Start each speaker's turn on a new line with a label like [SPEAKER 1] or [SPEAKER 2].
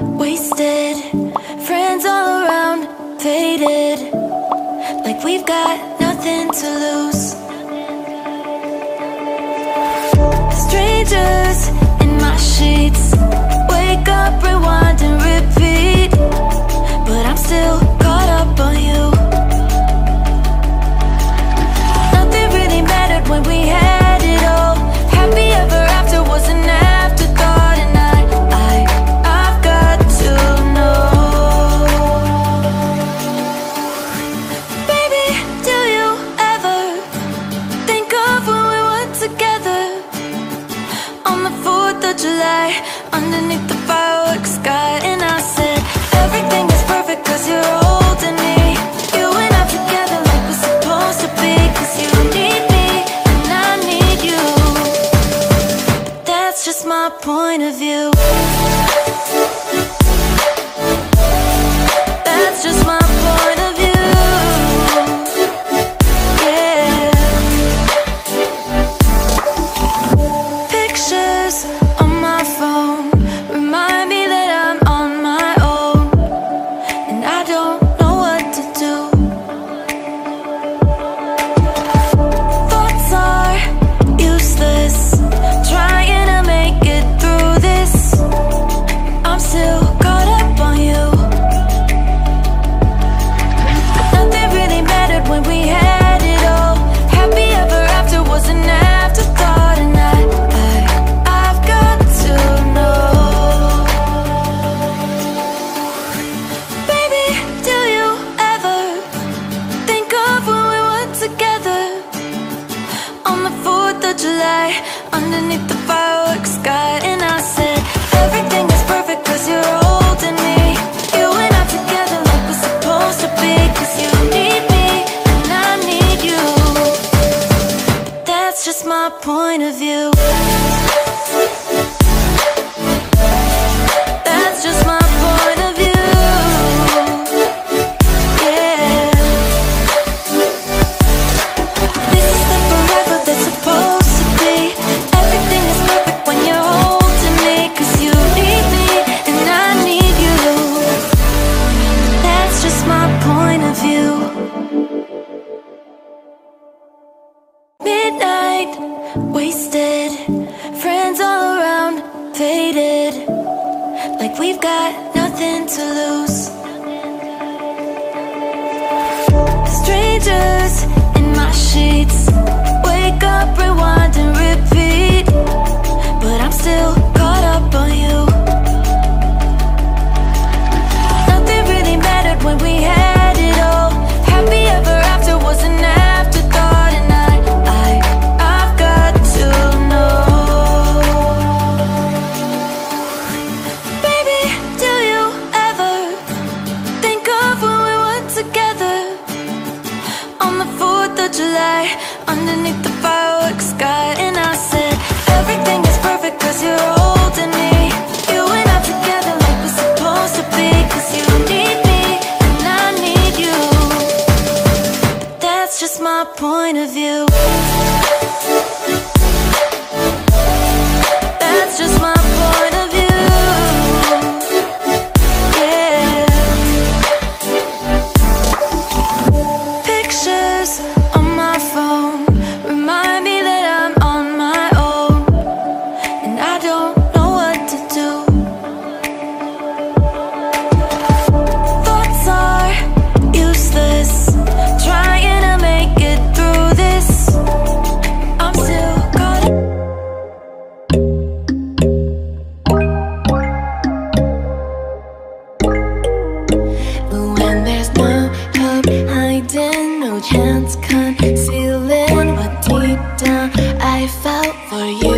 [SPEAKER 1] wasted. Friends all around, faded, like we've got nothing to lose. Strangers in my sheets, wake up, rewind and repeat, but I'm still caught up on you. Nothing really mattered when we had it all. Happy ever after was an afterthought, and I've got to know. Baby, do you ever think of when we were together on the 4th of July, underneath the fireworks sky? And I said, everything is perfect cause you're holding me. You and I together like we're supposed to be, cause you need me and I need you. But that's just my point of view. That's just my point of view. Yeah. Pictures on my phone remind me that I'm on my own, and I don't know what to do. Thoughts are useless, trying to make it through this. I'm still caught up on you. Nothing really mattered when we had it all. Happy ever after was an afterthought, and I've got to know. Baby, do you ever think of when we were together on the 4th of July, underneath the fireworks sky? And I said, everything is perfect cause you're holding me. You and I together like we're supposed to be, cause you need me and I need you. But that's just my point of view. That's just my point of view. Yeah. This is the forever that's supposed to be. Everything is perfect when you're holding me, cause you need me and I need you. That's just my point of view. Midnight, wasted. Friends all around, faded, like we've got nothing to lose. Strangers in my sheets, wake up, rewind and repeat, but I'm still caught up on you. Nothing really mattered when we had it all. Happy ever after was an afterthought, and I've got to know. Baby, do you ever think of when we were together on the 4th of July, underneath the fireworks sky? And I said, everything is perfect cause you're holding me. You and I together like we're supposed to be, cause you need me and I need you. But that's just my point of view. That's just my point of view. Yeah. Pictures on my phone remind me that I'm on my own, and I don't know what to do. Thoughts are useless, trying to make it through this. I'm still caught up. But when there's no hope hiding, no chance concealing what deep down I felt for you.